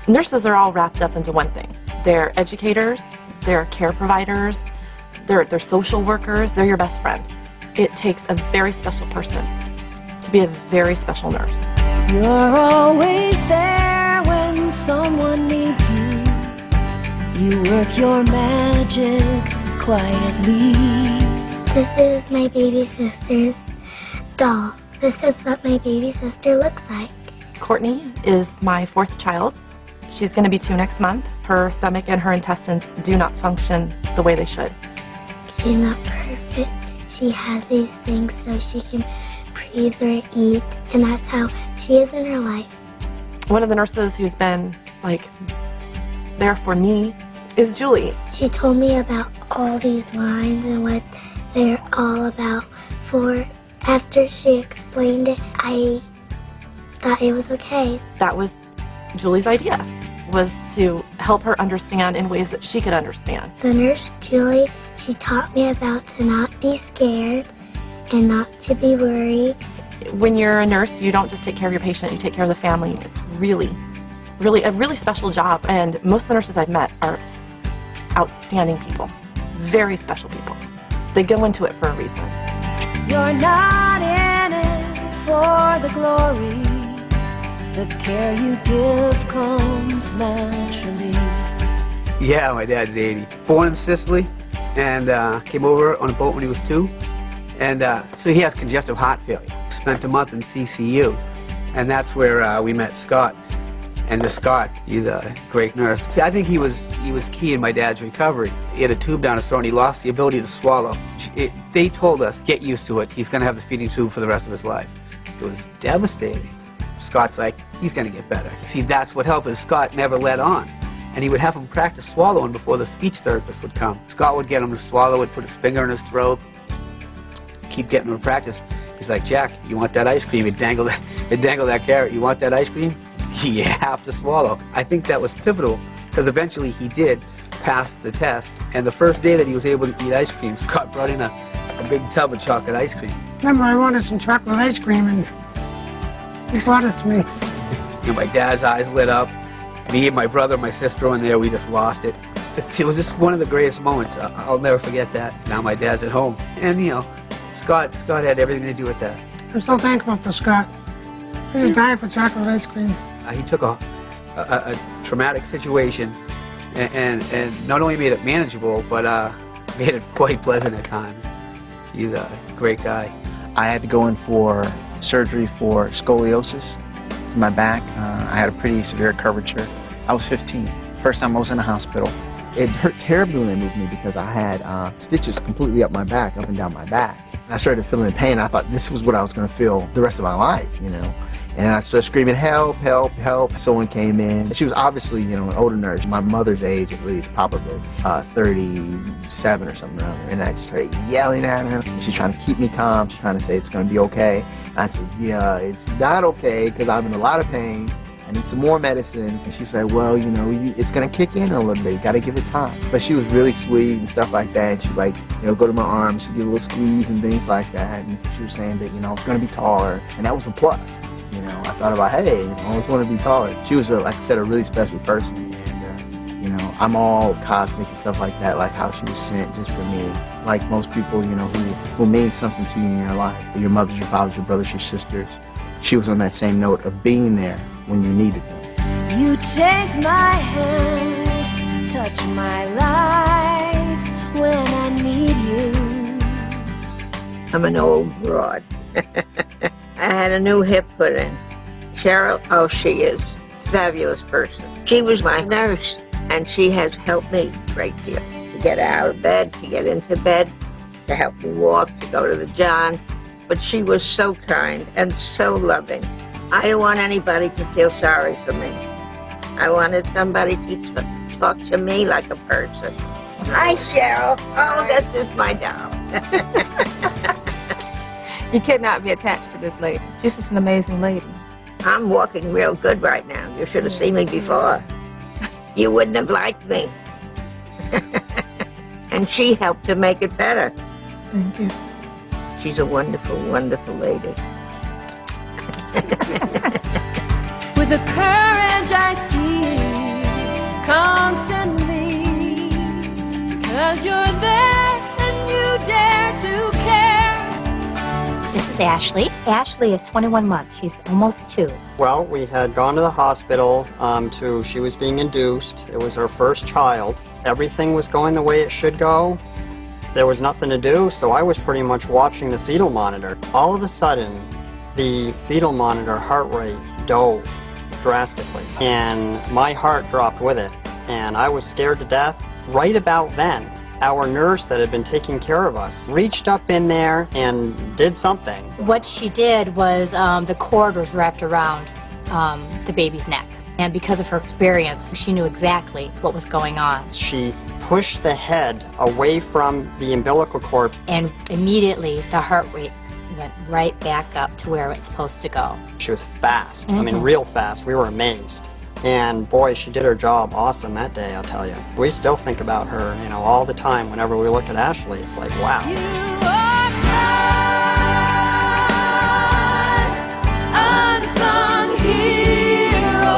Nurses are all wrapped up into one thing. They're educators, they're care providers, they're social workers, they're your best friend. It takes a very special person to be a very special nurse. You're always there when someone needs you. You work your magic quietly. This is my baby sister's doll. This is what my baby sister looks like. Courtney is my 4th child. She's going to be 2 next month. Her stomach and her intestines do not function the way they should. She's not perfect. She has these things so she can breathe or eat, and that's how she is in her life. One of the nurses who's been, like, there for me is Julie. She told me about all these lines and what they're all about. After she explained it, I thought it was okay. That was Julie's idea, was to help her understand in ways that she could understand. The nurse, Julie, she taught me about to not be scared and not to be worried. When you're a nurse, you don't just take care of your patient, you take care of the family. It's really a really special job, and most of the nurses I've met are outstanding people, very special people. They go into it for a reason. You're not in it for the glory. The care you give comes naturally. Yeah, my dad's 80. Born in Sicily and came over on a boat when he was 2. And so he has congestive heart failure. Spent a month in CCU, and that's where we met Scott. And Scott, he's a great nurse. See, I think he was key in my dad's recovery. He had a tube down his throat and he lost the ability to swallow. They told us, get used to it. He's going to have the feeding tube for the rest of his life. It was devastating. Scott's like, he's going to get better. See, that's what helped is Scott never let on. And he would have him practice swallowing before the speech therapist would come. Scott would get him to swallow, would put his finger in his throat, keep getting him to practice. He's like, Jack, you want that ice cream? He'd dangle that carrot. You want that ice cream? You have to swallow. I think that was pivotal because eventually he did pass the test. And the first day that he was able to eat ice cream, Scott brought in a big tub of chocolate ice cream. Remember, I wanted some chocolate ice cream and he brought it to me. And my dad's eyes lit up. Me and my brother, my sister in there, we just lost it. It was just one of the greatest moments. I'll never forget that. Now my dad's at home. And, you know, Scott had everything to do with that. I'm so thankful for Scott. He's a dying for chocolate ice cream. He took a traumatic situation and not only made it manageable, but made it quite pleasant at times. He's a great guy. I had to go in for surgery for scoliosis in my back. I had a pretty severe curvature. I was 15. First time I was in the hospital. It hurt terribly when they moved me because I had stitches completely up my back, up and down my back. And I started feeling pain. I thought this was what I was going to feel the rest of my life, you know. And I started screaming, help, help, help. Someone came in. She was obviously, you know, an older nurse, my mother's age at least, probably 37 or something around there. And I just started yelling at her. She's trying to keep me calm. She's trying to say it's going to be okay. And I said, yeah, it's not okay because I'm in a lot of pain. I need some more medicine. And she said, well, you know, it's going to kick in a little bit. You got to give it time. But she was really sweet and stuff like that. And she like, you know, go to my arms. She'd give a little squeeze and things like that. And she was saying that, you know, it's going to be taller. And that was a plus. You know, I thought about, hey, you know, I always want to be taller. She was, like I said, a really special person. And, you know, I'm all cosmic and stuff like that, like how she was sent just for me. Like most people, you know, who mean something to you in your life. Your mothers, your fathers, your brothers, your sisters. She was on that same note of being there when you needed them. You take my hand, touch my life when I need you. I'm an old broad. I had a new hip put in. Cheryl, oh, she is a fabulous person. She was my nurse, and she has helped me a great deal. To get out of bed, to get into bed, to help me walk, to go to the John. But she was so kind and so loving. I didn't want anybody to feel sorry for me. I wanted somebody to talk to me like a person. Hi, Cheryl. Oh, this is my doll. You could not be attached to this lady. She's just an amazing lady. I'm walking real good right now. You should have seen me before. You wouldn't have liked me. And she helped to make it better. Thank you. She's a wonderful, wonderful lady. With the courage I see constantly, 'cause you're there and you dare to care. This is Ashley. Ashley is 21 months. She's almost 2. Well, we had gone to the hospital she was being induced. It was her first child. Everything was going the way it should go. There was nothing to do, so I was pretty much watching the fetal monitor. All of a sudden, the fetal monitor heart rate dove drastically, and my heart dropped with it, and I was scared to death. Right about then, our nurse that had been taking care of us reached up in there and did something. What she did was the cord was wrapped around the baby's neck. And because of her experience, she knew exactly what was going on. She pushed the head away from the umbilical cord. And immediately the heart rate went right back up to where it's supposed to go. She was fast. I mean, real fast. We were amazed. And boy, she did her job awesome that day, I'll tell you. We still think about her, you know, all the time. Whenever we look at Ashley, it's like, wow. Unsung hero,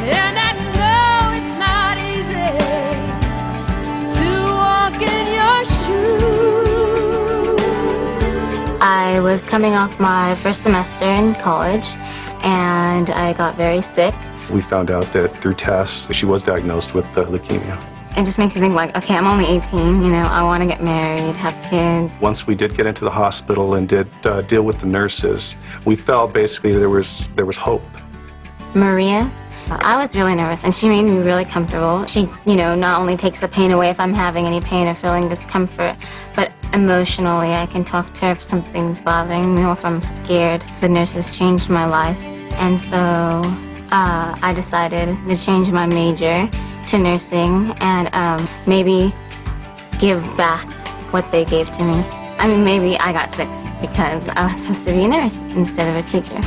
and I know it's not easy to walk in your shoes. I was coming off my first semester in college, and I got very sick. We found out that through tests, she was diagnosed with leukemia. It just makes you think like, okay, I'm only 18, you know, I want to get married, have kids. Once we did get into the hospital and did deal with the nurses, we felt basically there was hope. Maria, I was really nervous, and she made me really comfortable. She, you know, not only takes the pain away if I'm having any pain or feeling discomfort, but emotionally I can talk to her if something's bothering me or if I'm scared. The nurses changed my life, and so I decided to change my major to nursing and maybe give back what they gave to me. I mean, maybe I got sick because I was supposed to be a nurse instead of a teacher.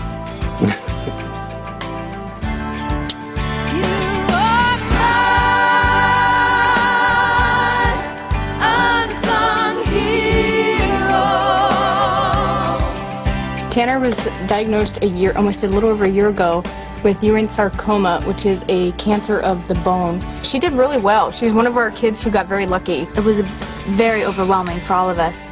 Tanner was diagnosed almost a little over a year ago with urine sarcoma, which is a cancer of the bone. She did really well. She was one of our kids who got very lucky. It was very overwhelming for all of us.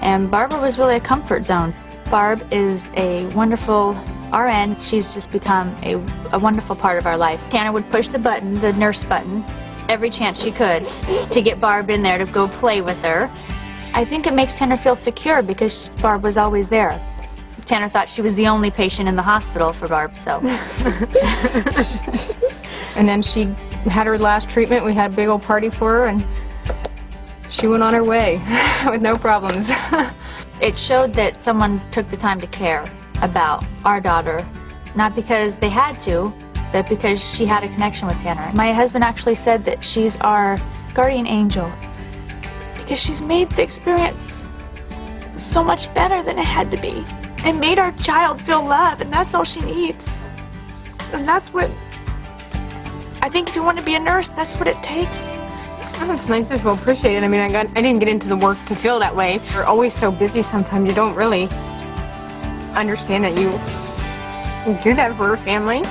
And Barbara was really a comfort zone. Barb is a wonderful RN. She's just become a wonderful part of our life. Tanner would push the button, the nurse button, every chance she could to get Barb in there to go play with her. I think it makes Tanner feel secure because Barb was always there. Tanner thought she was the only patient in the hospital for Barb, so. And then she had her last treatment. We had a big old party for her, and she went on her way with no problems. It showed that someone took the time to care about our daughter, not because they had to, but because she had a connection with Tanner. My husband actually said that she's our guardian angel because she's made the experience so much better than it had to be. And made our child feel love, and that's all she needs. And that's what, I think if you want to be a nurse, that's what it takes. Oh, it's nice to feel appreciated. I mean, I didn't get into the work to feel that way. You're always so busy sometimes you don't really understand that you do that for a family.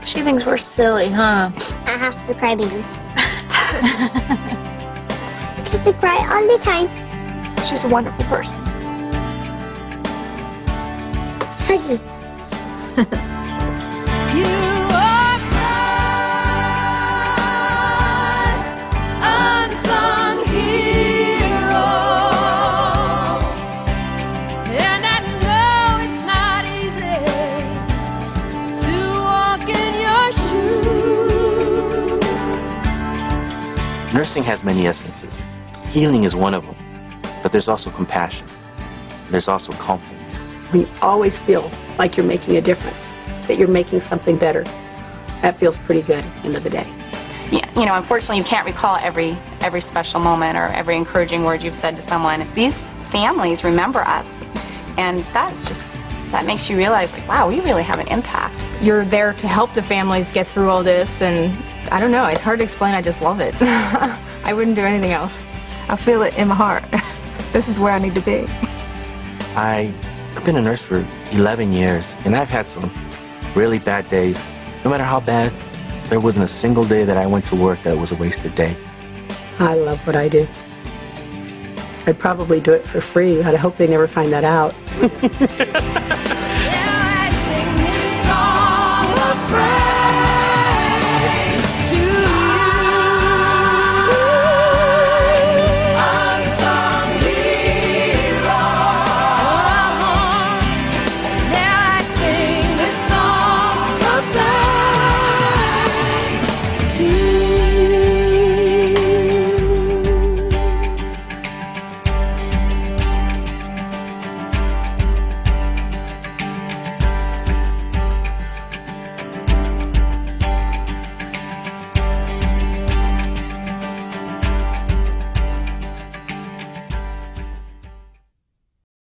She thinks we're silly, huh? I have to cry babies. Because they cry all the time. She's a wonderful person. Huggy. You are my unsung hero, and I know it's not easy to walk in your shoes. Nursing has many essences. Healing is one of them, but there's also compassion. There's also comfort. You always feel like you're making a difference, that you're making something better. That feels pretty good at the end of the day. Yeah, you know, unfortunately, you can't recall every special moment or every encouraging word you've said to someone. These families remember us, and that makes you realize, like, wow, we really have an impact. You're there to help the families get through all this, and I don't know, it's hard to explain, I just love it. I wouldn't do anything else. I feel it in my heart. This is where I need to be. I've been a nurse for 11 years, and I've had some really bad days, no matter how bad, there wasn't a single day that I went to work that was a wasted day. I love what I do. I'd probably do it for free, but I hope they never find that out.